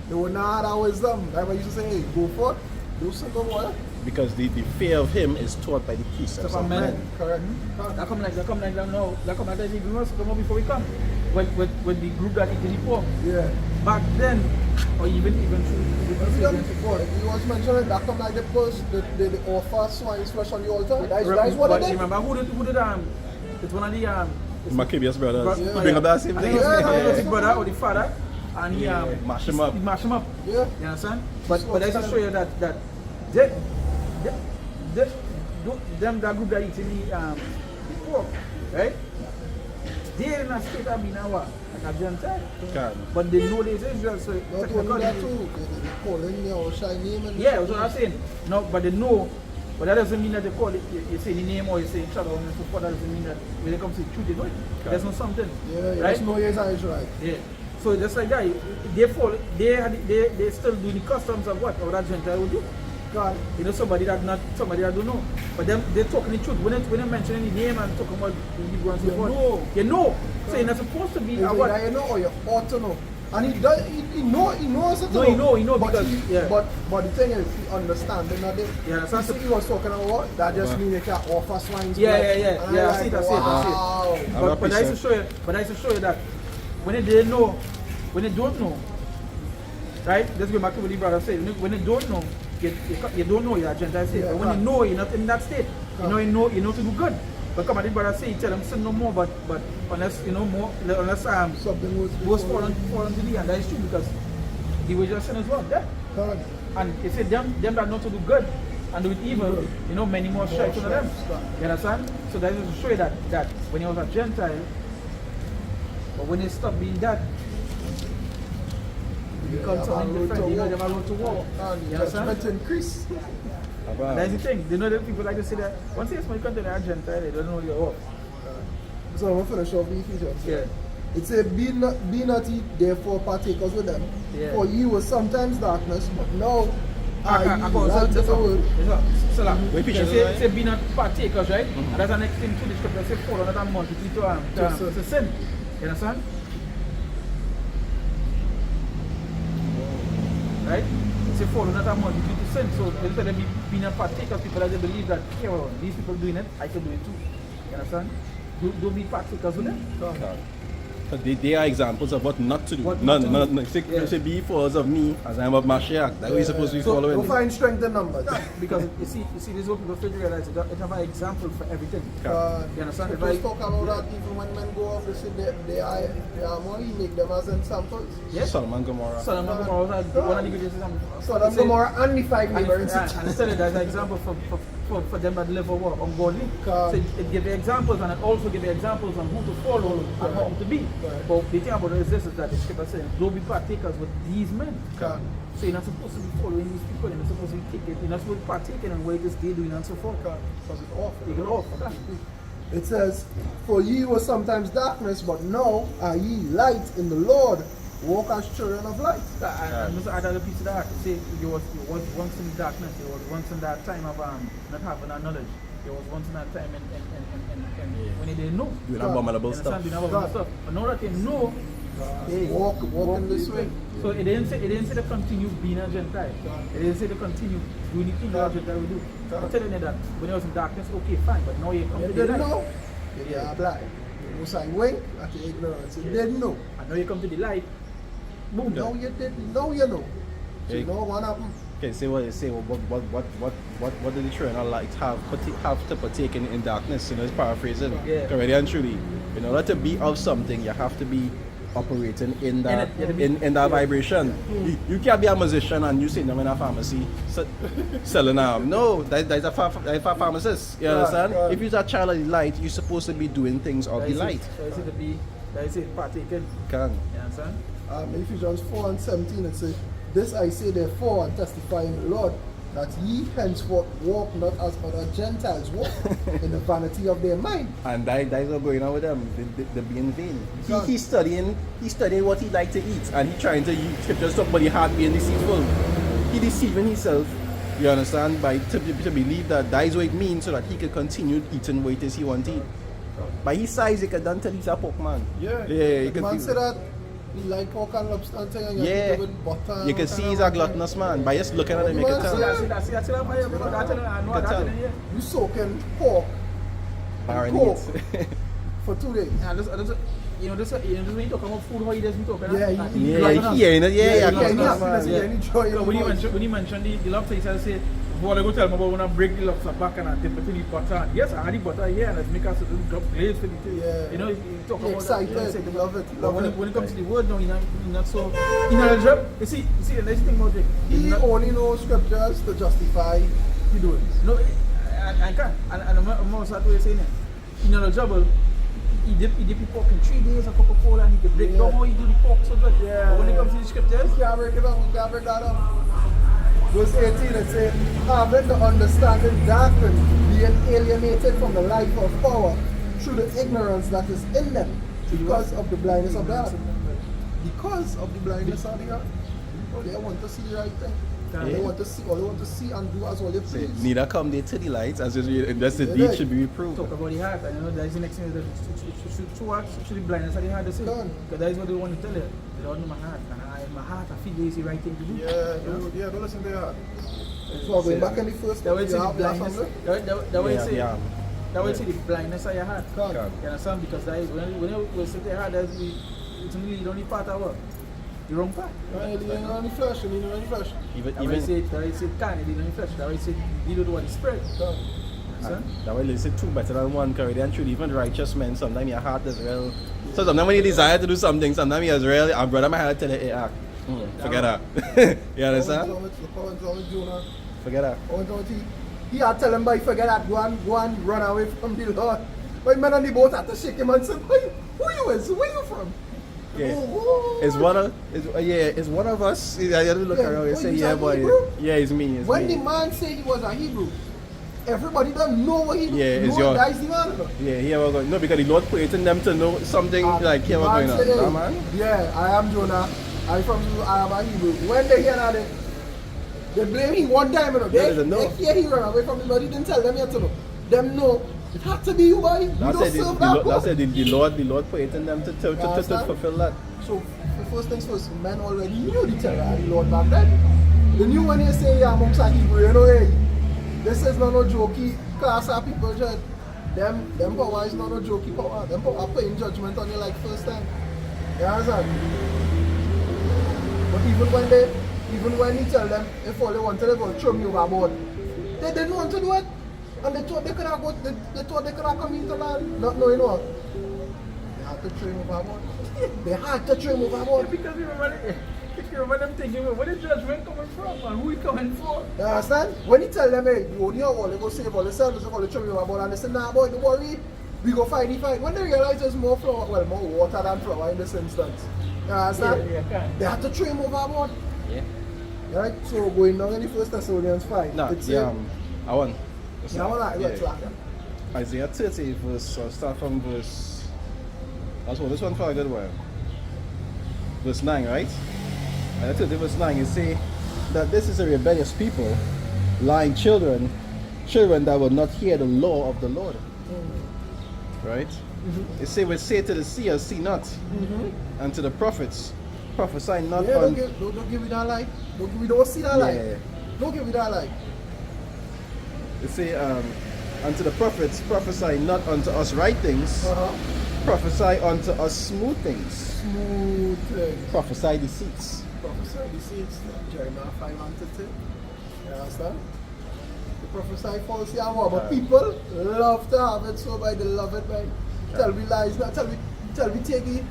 They would not have that wisdom. That's why I used to say, hey, go forth, do sin no more. because the fear of him is taught by the precepts So of for men. men. Correct. That come like that now. That come like that even worse. Come on before we come. When the group that eating the pork. Yeah. Back then, or even Before, you was mentioning that come like the post, the offer swine's flesh on the altar. That's what but it is. remember who did it's one of the Maccabeus brothers. Yeah. You bring up that same I thing. think it was Yeah. the brother or the father, and he Mash him up. He mash him up. Yeah. You understand? But I just show you that they, them that group that eating the pork, right? They're in a state of being like a Gentile. Can. But they know there's Israel, so Not only that too, they calling your shy name and yeah, that's what I'm saying. No, but they know. But that doesn't mean that they call it, you say the name or you say each other and so forth. That doesn't mean that when they come to the truth, they know it. There's no something. Yeah, right? right? No, yes, I right. Yeah. So just like that, they fall, they still do the customs of what? Or that Gentile would do. God. You know, somebody that don't know. But them they're talking the truth. When they mention any name and talking about the Hebrew and so forth. You know. So you're not supposed to be Is it what? that you know or you ought to know? And he does, he knows it. No, he know but because yeah. But the thing is, he understands it. Not Yeah, that's he not said he was talking about what? That just means you can offer swine's Yeah. blood. And I see it. wow. But I used to show you that when they don't know, right? Let's go back to what the brother said. When they don't know, you don't know you're a Gentile state. Yeah, but when you know you're not in that state, you know to do good. But come on, the brother say, tell them sin no more, but unless Something was fall onto thee, and that is true because the wages of sin is what? Death. God. And he said them that know to do good and do it evil, many more stripes under them. You understand? So that is to show you that when he was a Gentile, but when he stopped being that, he becomes something different. They have a road to walk. You understand? Judgment increase. That's the thing. They know that people like to say that once you come to the Gentile, they don't know you're off. So I'm going to finish off the Ephesians. Yeah. It says, be not ye therefore partakers with them. Yeah. For ye were sometimes darkness, but now are ye I go, light of the world. So like, Wait, pictures, say be not partakers, right? And that's the next thing to the scripture. Say fall under that multitude to sin. You understand? Right? Say fall under that multitude to sin. So instead of being a partakers, people that they believe that, okay, well, these people doing it, I can do it too. You understand? Don't be partakers with them. God. But they are examples of what not to do. What Not not to do. You say be followers of me as I am of Mashiach. That's what you're supposed to be So, following. Go find strength in numbers. Because you see, this is what people fail to realize. It have an example for everything. You understand? If Just I- talk about that even when men go off, they say they are more, you make them as examples. Yes. Solomon Gomorrah. Sodom and Gomorrah was one of the greatest examples. Sodom, Gomorrah, and the five And neighboring it's cities. an example for them that live what? Ungodly. God. So it gives you examples and it also gives you examples on who to follow and how to be. Correct. But the thing about it is this, is that the scripture says, don't be partakers with these men. God. So you're not supposed to be following these people, you're not supposed to be taking, you're not supposed to be partaking in what it is they're doing and so forth. Because it's awful. You get off. It says, for ye were sometimes darkness, but now are ye light in the Lord. Walk as children of light. I must add a piece of that. Say you was once in darkness. You was once in that time of not having that knowledge. There was once in that time in when they didn't know. Doing abominable You stuff. understand? Doing abominable stuff. But now that they know, hey, Walk in this way. So it didn't say to continue being a Gentile. It didn't say to continue doing the thing that a Gentile will do. I'm telling you that when you was in darkness, okay, fine. But now you come You to the didn't light. know. You didn't apply. You was like, wink at the ignorance. You didn't know. And now you come to the light. Boom. Now you didn't. Now you know. So Hey. you know what happened. Okay, say what you say. What did the children of light have to partake in darkness? You know, it's paraphrasing. Yeah. Really and truly, in order to be of something, you have to be operating in that in that vibration. You can't be a musician and you sitting in a pharmacy selling no, that's a pharmacist. You understand? God. If you're a child of the light, you're supposed to be doing things of the light. So I say to be, I say partaking. Can. You understand? Ephesians 4:17 it says, this I say therefore and testify in the Lord, that ye henceforth walk not as other Gentiles walk, in the vanity of their mind. And that is not going on with them. They being vain. God. He's studying what he like to eat, and he trying to use scripture somebody hard being deceitful. He deceiving himself. You understand? By to believe that is what it means, so that he can continue eating what it is he want to eat. By his size, he can done tell he's a pork man. Yeah. Yeah. He The can man feel- said that He like pork and lobster and thing, and Yeah. eat it with butter. You can see he's a gluttonous man. By just looking at him, you can tell. You soaking pork and coke Marinate. for 2 days. You know, when you talk about food, how he doesn't talk about Yeah, that. Yeah, hearing it. Yeah, When you mention the lobster, he said, "Well, I go tell me about when I break the lobster back and I dip it in the butter." Yes, I had the butter here and let's make us a little drop glaze for the thing. Yeah. You know, you talk about Excited, that. love it. But when it comes to the word, no, you're not so. You know, the job. You see, the nice thing about it. He only knows scriptures to justify he doing. No, I can't. And I'm also saying it. You know, the job. He dip the pork in 3 days of Coca-Cola and he can break down how he do the pork so good. Yeah. But when it comes to the scriptures, We can't break it up, we can't break that up. Verse 18 it says, having the understanding darkened, being alienated from the life of power through the ignorance that is in them, because of the blindness of the heart. Because of the blindness of the heart. Oh, they want to see the right thing. Yeah. They want to see and do as all they Say, please. neither come they to the light, as just the deed should be reproved. talk about the heart, and you know, that is the next thing that true heart should be blindness of the heart to say. Done. Because that is what they want to tell you. They don't know my heart, and my heart, I feel this is the right thing to do. Don't listen to your heart. So going back in the first That way you it's the have that blindness. something? That way Yeah, it's the yeah. that way it's the blindness of your heart. Come. You understand? Because that is when you say the heart, that's it's only the only part of what? The wrong part. Right, you know on the flesh, you know on the flesh. That way say can't, it in flesh. That way say you don't know what is spread. Come. Understand? That way they say two better than one, because and truly even righteous men, sometimes your heart is real. So sometimes when you desire to do something, sometimes you really, our brother might have to tell you, hey, act. Forget that. You understand? Forget that. He had tell him by forget that, go and run away from the Lord. But men on the boat had to shake him and say, who you is? Where you from? Yeah. Oh, It's one of us. I had to look Yeah, around and oh, say, you yeah, said boy. Hebrew? Yeah, it's me. It's when me. the man said he was a Hebrew, everybody don't know what he do. Yeah, it's no your- one dies the man. Yeah, here we're going. No, because the Lord created them to know something like here we're Man going on. say, hey, Nah, man. yeah, I am Jonah. I am a Hebrew. When they hear that, they blame him one time. You know. Yeah, they know. They hear he run away from him, but he didn't tell them yet to know. Them know. It had to be you, boy. You That's don't it. serve that God. That's it. The Lord created them to fulfill that. So, first things first, men already knew the terror of the Lord back then. They knew when they say, yeah, amongst a Hebrew, you know, hey, this is not no jokey class of people, judge. Them power is not no jokey power. Them power paying judgment on you like first time. You understand? But even when he tell them, if all they wanted to go throw me overboard, they didn't want to do it. And they thought they could have come into land, not knowing what. They had to throw him overboard. They had to throw him overboard. Because you remember them thinking, where the judgment coming from and who is coming for? You understand? When he tell them, hey, you only have all, they go save all themselves, they go throw me overboard, and they say, nah boy, don't worry, we go fight the fight. When they realize there's more water than flour in this instance. You understand? Yeah. They had to throw him overboard. Yeah. Right? So going down in the First Thessalonians 5. No, it's I want. Isaiah 30 verse, start from verse. That's what this one for a good while. Verse 9, right? Isaiah 30 verse 9, it say that this is a rebellious people, lying children that will not hear the law of the Lord. Right? It say we say to the seers, see not, and to the prophets, prophesy not. Yeah, don't give me that light. Don't see that light. Yeah. Don't give me that light. It say, unto the prophets, prophesy not unto us right things, prophesy unto us smooth things, Smooth things. prophesy deceits. Prophesy deceits. Jeremiah 5 and 13. You understand? The prophesy falsely and what? But people love to have it, so by they love it, by tell me lies, not tell me take the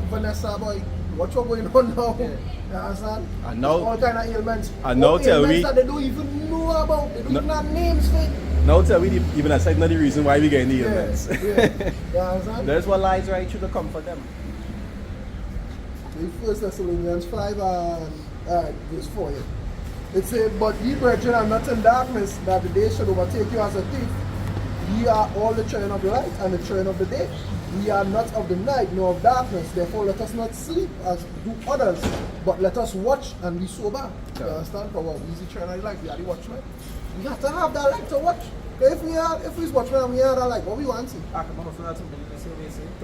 Vanessa boy. What's going on now? Yeah. You understand? And now- all kind of ailments. and now All tell ailments me- that they don't even know about. They don't No. even have names for it. Now tell me even that's not the reason why we getting the Yeah, ailments. yeah. You understand? There's what lies right through to comfort them. The First Thessalonians 5 and verse 4. Yeah. It says, but ye brethren are not in darkness, that the day should overtake you as a thief. Ye are all the children of the light and the children of the day. We are not of the night nor of darkness, therefore let us not sleep as do others, but let us watch and be sober. You understand? For what? Easy children of light, we are the watchmen. We have to have that light to watch. If we're watchmen and we have that light, what we want to see? I can also have something to say.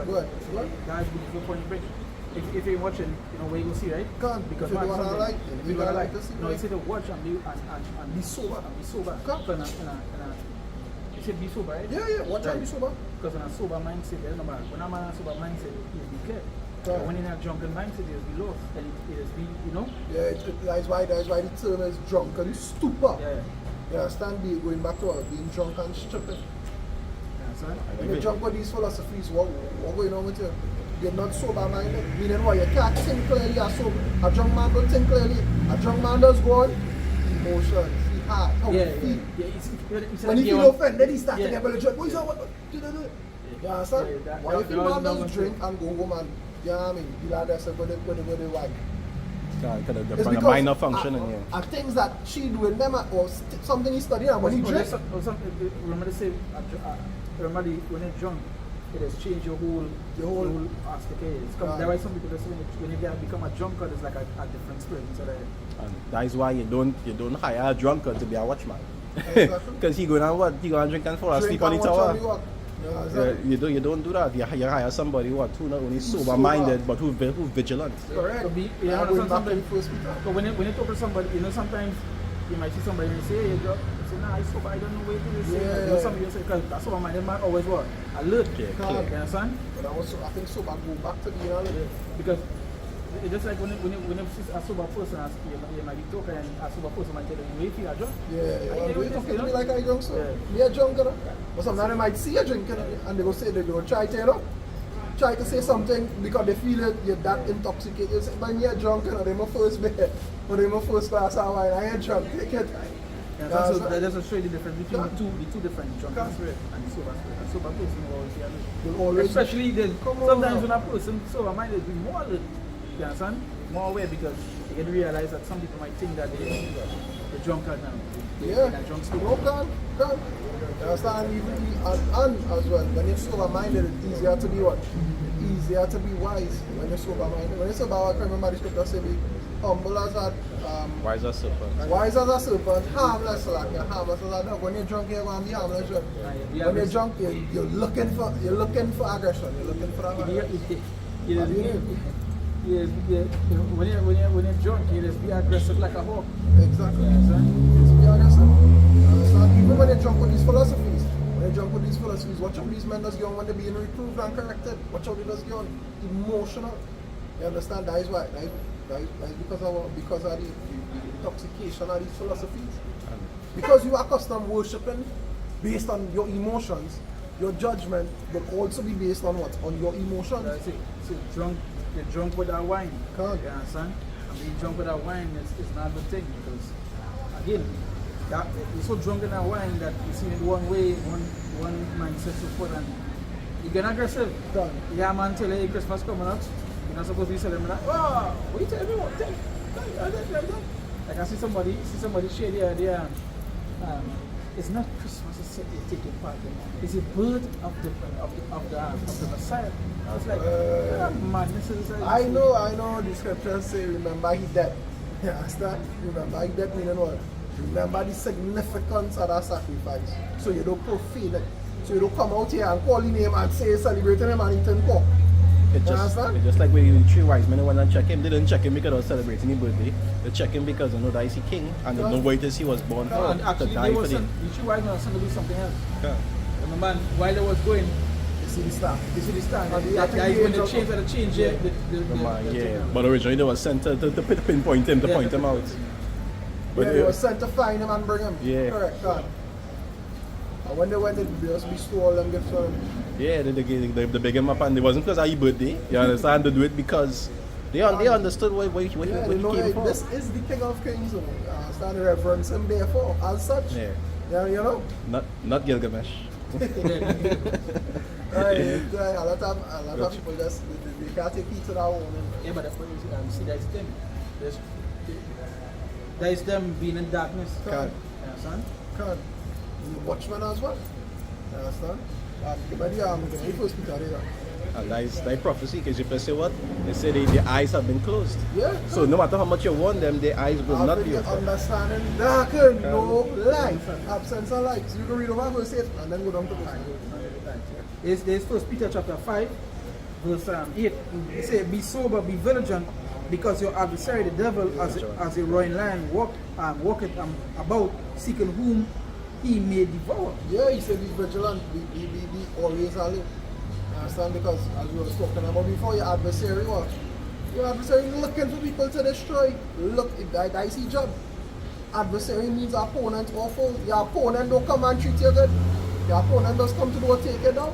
Go ahead. Guys, before point break. if you're watching, you know where you go see, right? Can't, Because if you man, don't something- like, if you you don't don't like like to see, no, right? you say to watch and be sober. And be sober. Can't. And you said be sober, right? Yeah, watch out, be sober. Because in a sober mindset, there's no matter. When I'm in a sober mindset, he'll be clear. Right. But when in a drunken mindset, he'll be lost. And he'll be, you know? Yeah, that's why the term is drunken stupor. Yeah. You understand? Going back to being drunk and stupid. Yeah, son. When you drunk with these philosophies, what going on with you? You're not sober minded. Meaning what? You can't think clearly or sober. A drunk man don't think clearly. A drunk man does go on emotions. He heart, how he feel. When he feel offended, he starts to get very drunk. What is that? What? You understand? Why if you man does drink and go home and, you know what I mean? He'll address it with the wife. It's The mind not functioning, yeah. are things that she do in them or something he studied and when he drinks. Remember they say, remember when you're drunk, it has changed your whole aspect. That's why some people say when you become a drunkard, it's like a different spirit. So And that is why you don't hire a drunkard to be a watchman. Exactly. Because he gonna drink and fall asleep on the tower. You don't do that. You hire somebody who not only sober minded but who vigilant. Correct. So be, you Yeah, know, going back to somebody, the first Peter. but when you talk to somebody, you know, sometimes you might see somebody and say, hey, you say, nah, it's sober, I don't know where to say. Yeah. You know, somebody say, because that's what my man always was. Alert. Yeah, You clear. understand? But I think sober go back to being alert. Because it's just like when you see a sober person, you might be talking and a sober person might tell you, you feel a drunk. Yeah, You you know, talking to me like I drunk, so Yeah. me a drunk, you know? But sometimes they might see you drinking and they go say, they go try to, you know? Try to say something because they feel it, you're that intoxicated. You say, but me a drunk, you know, they're my first beer, or they're my first glass of wine, I ain't drunk, take it. Yeah, Yeah, that's a show the difference between Yeah. the two different drunk Yeah. spirit and the sober spirit. The sober person will always be alert. Will always Especially then, Come on sometimes now. when a person sober minded be more alert. You understand? More aware because you get to realize that some people might think that they're drunkard now. Yeah, They're drunk still. no, can. You understand? And as well, when you're sober minded, it's easier to be what? Easier to be wise when you're sober minded. When you're sober, I can remember the scripture say, be humble as a Wise as serpent. wise as a serpent, harmless like you're harmless as a dog. When you're drunk, you're going to be harmless. Right? Yeah, When you're drunk, you're looking for aggression. You're looking for aggression. When you're drunk, you just be aggressive like a hawk. Exactly. You understand? It's be aggressive. Even when you're drunk with these philosophies, watch how these men does go on when they're being reproved and corrected. Watch how they does go on emotional. You understand? That is why. That is because of the intoxication of these philosophies. Because you are accustomed worshiping based on your emotions, your judgment will also be based on what? On your emotions. That's it. So you're drunk with that wine. Can't. You understand? And being drunk with that wine is not a good thing because, again, you're so drunk in that wine that you see it one way, one mindset to put and you get aggressive. Done. Yeah, man, tell you Christmas coming up. You're not supposed to be selling that. Oh, what you telling me? What? Like I see somebody share the idea. It's not Christmas it's taking part in. It's the birth of the Messiah. I was like, madness is I know the scriptures say, remember he dead. You understand? Remember he dead meaning what? Remember the significance of that sacrifice. So you don't profane it. So you don't come out here and call his name and say celebrating him and eating pork. It's just like when the three wise men went and check him. They didn't check him because they were celebrating his birthday. They check him because they know that he's a king and they know where it is he was born for. And actually, to die for them. the two wise men were sent to do something else. Yeah. And the man, while they was going, You see the star. you see the star. And That guy, when they change, Yeah, but originally they were sent to pinpoint him, to point him out. But Yeah, they were sent to find him and bring him. Yeah. Correct, God. And when they went, they just bestow all them gifts on him. yeah, they big him up and it wasn't because of his birthday. You understand? They do it because they understood what he Yeah, they know came that for. this is the King of Kings. Stand reverence him therefore, as such. Yeah. Yeah, you know? Not Gilgamesh. Right, a lot of people just they can't take heed to that one. Yeah, but see, that's them. That's them being in darkness. Can't. You understand? Can't. You watchmen as well. You understand? Give me the first Peter there. And that is prophecy because if you say what? They say the eyes have been closed. Yeah. So no matter how much you warn them, their eyes will not be open. Understanding darkened, no light, absence of light. So you can read over verse 8 and then go down to verse 9. There's First Peter chapter 5, verse 8. It says, "Be sober, be vigilant, because your adversary, the devil, as a roaring lion, walketh about, seeking whom he may devour." Yeah, he said be vigilant, be always alert. You understand? Because as we were talking about before, your adversary what? Your adversary looking for people to destroy. Look, that's his job. Adversary means opponent or foe. Your opponent don't come and treat you good. Your opponent does come to do take you down.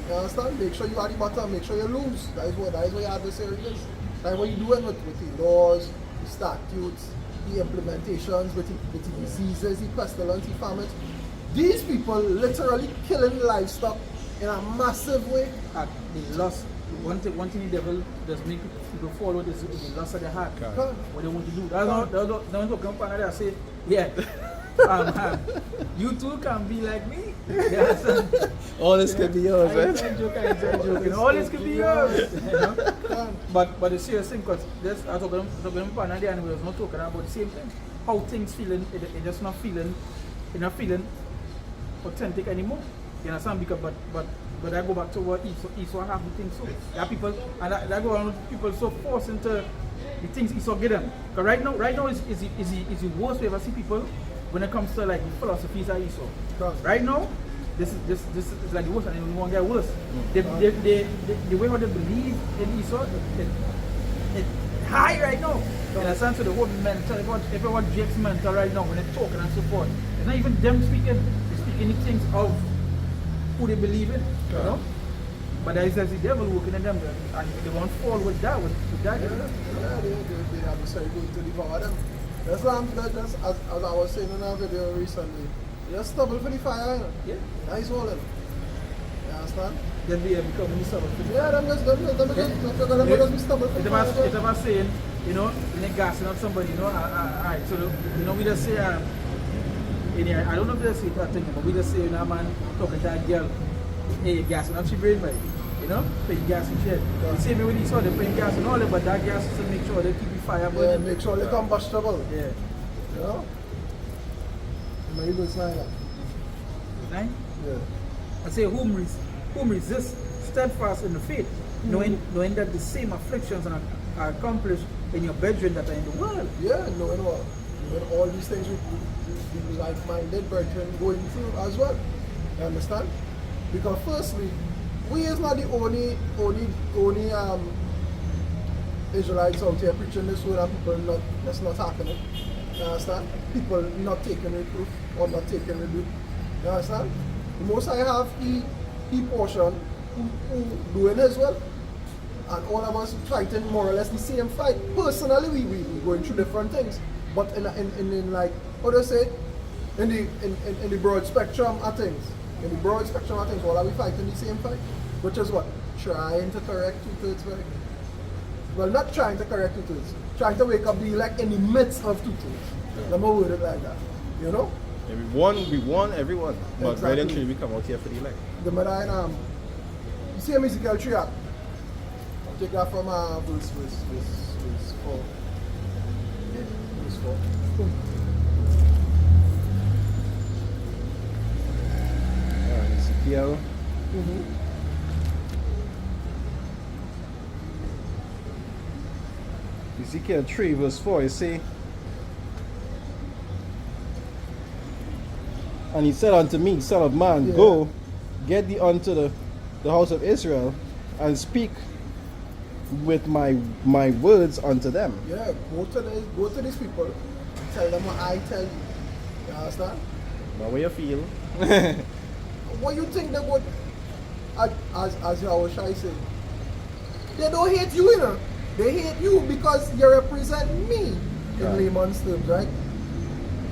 You understand? Make sure you are the bottom, make sure you lose. That is what your adversary is. That's what you're doing with the laws, the statutes, the implementations, with the diseases, the pestilence, the famines. These people literally killing livestock in a massive way. And they lost. One thing the devil does make people follow is the lust of the heart. What they want to do. That's not come and I say, yeah. You too can be like me. Yes. All this could be yours, I right? joking. All this could be yours. You know? But the serious thing, because I talk about and we was not talking about the same thing. How things feeling, it just not feeling authentic anymore. You understand? Because but I go back to what Esau have the things so. There are people and I go on people so forced into the things Esau get them. Because right now is the worst we ever see people when it comes to like the philosophies of Esau. Right now, this is like the worst and it won't get worse. The way how they believe in Esau, it's high right now. You understand? So the whole mental, everyone Jake's mental right now when they're talking and so forth. It's not even them speaking, they're speaking things of who they believe in, you know? But there is the devil working in them, and they won't fall with that. Yeah, they have to go to devour them. That's as I was saying in our video recently. Just stubble for the fire, you know? Yeah. Nice wallet. You understand? Then they become stubble for the fire. Yeah, them just be stubble for the fire. It's about saying, you know, in a gassing up somebody, you know, alright, so, you know, we just say, I don't know if they say that thing, but we just say, you know, man, talking to that girl, hey, you're gassing up, she brain right, you know, putting gas and shit. The same way when you saw them putting gas and all that, but that gas is to make sure they keep the fire burning. Yeah, make sure they combustible. Yeah. You know? Maybe it's like that. Right? Yeah. I say, whom resist steadfast in the faith, knowing that the same afflictions are accomplished in your brethren that are in the world. Yeah, knowing what? Knowing all these things with like-minded brethren going through as well. You understand? Because firstly, we is not the only Israelites out here preaching this word and people that's not happening. You understand? People not taking reproof or not taking rebuke. You understand? The Most I have he portion who doing as well. And all of us fighting more or less the same fight. Personally, we going through different things. But in like, how do I say? In the broad spectrum of things. In the broad spectrum of things, all are we fighting the same fight? Which is what? Trying to correct two-thirds right? Well, not trying to correct two-thirds. Trying to wake up the elect in the midst of two-thirds. Let me word it like that. You know? Yeah, we won everyone. But Exactly. eventually we come out here for the elect. The Medina, you see a musical tree up? Take that from verse 4. Verse 4. Ezekiel. Ezekiel 3 verse 4, you see, and he said unto me, Son of man, go, get thee unto the house of Israel, and speak with my words unto them. Yeah, go to these people, tell them what I tell you. You understand? Now where you feel? What you think they would, as Yahushua said, they don't hate you, you know. They hate you because you represent me in layman's terms, right?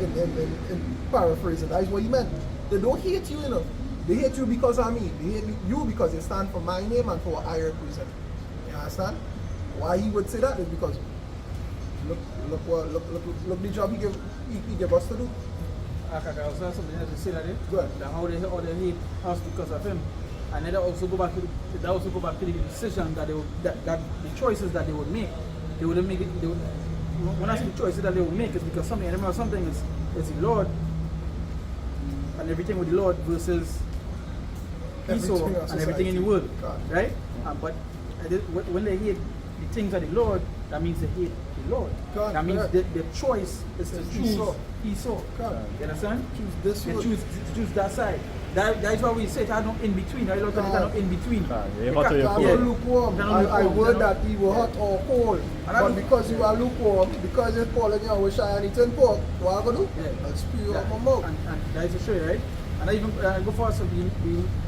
In paraphrasing, that's what he meant. They don't hate you, you know. They hate you because of me. They hate you because you stand for my name and for what I represent. You understand? Why he would say that is because look the job he gave us to do. I was something else to say that Good. how they hate us because of him, and then also go back to the decision that that the choices that they would make. They wouldn't make it. When I say the choices that they would make, is because something. I remember something is the Lord and everything with the Lord versus Esau and everything in the world, right? But when they hate the things of the Lord, that means they hate the Lord. God, that means correct. the choice is to Yes, choose Esau. Esau. God. You understand? Choose this They road. choose that side. That is why we say it had no in between. Right? It had no in between. You hot or you I cold? was lukewarm. They're I not lukewarm. word that he was hot or cold. And I But look- because you are lukewarm, because you're calling you wish I had eaten pork, what I gonna do? Yeah. I'll spew you Yeah. out my mouth. And that is the truth, right? And I even go for us to be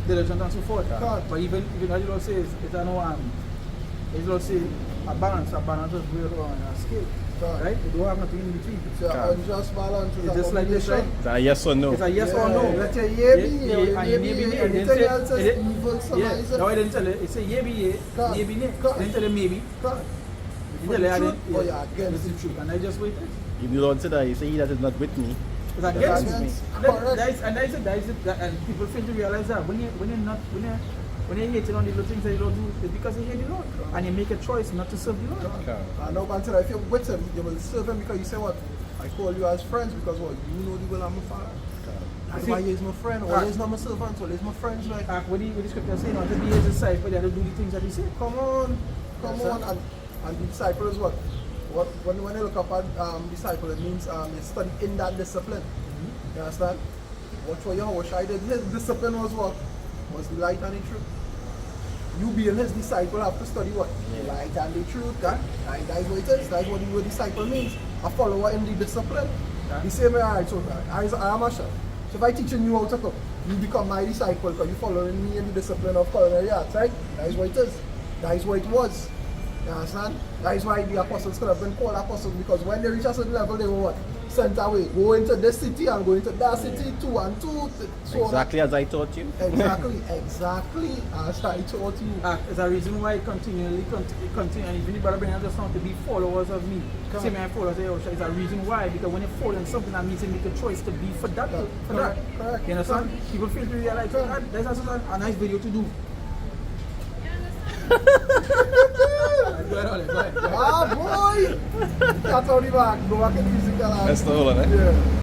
diligent and so forth. God. But even as the Lord says, it's a no it's Lord say a balance is real on a scale. God. Right? You don't have nothing in between. It's an God. unjust balance. It's just like this, right? Is that a yes or no? It's a yes or no. Let your yeah be Yeah, yeah, or and your nay nay be be nay. nay. And then Anything say- else is and evil, Yeah, surmise no, I it. didn't tell it. It say yeah be yeah, God. nay be nay. God. Then tell it maybe. God. You For tell it, the I truth didn't- or yeah, you're against it's the truth. And I just wait. You do not say that. You say he that is not with me. It's against me. Against. And Correct. that is it. And people fail to realize that when you're hating on the little things that you don't do, it's because you hate the Lord. And you make a choice not to serve the Lord. God. I know, but if you're with him, you will serve him because you say what? I call you as friends because what? You know the will of my father. That's See- why he is my friend. Or he is not my servant. Or he is my friends. Like, What the scripture is saying, to be his disciple, they have to do the things that he said. come on. Come Yes, sir. on. And the disciple is what? When you look up at disciple, it means you study in that discipline. You understand? Watch for Yahweh. His discipline was what? Was the light and the truth. You being his disciple have to study what? The light and the truth. That is what it is. That is what the word disciple means. A follower in the discipline. Yeah. The same way, alright, so I am a chef. So if I teaching you how to cook, you become my disciple because you following me in the discipline of culinary arts, right? That is what it is. That is what it was. You understand? That is why the apostles could have been called apostles, because when they reach a certain level, they were what? Sent away. Go into this city and go into that city, 2 and 2. So Exactly as I taught you. exactly as I taught you. There's a reason why it continually continue. And even the brother Brian just want to be followers of me. Come See on. me, I follow. It's a reason why, because when you follow in something, that means you make a choice to be for that. For that. Correct. You understand? People feel to realize that's also a nice video to do. Go ahead. Ah boy! That's how the back. Go back in the music. That's the whole of it. Yeah.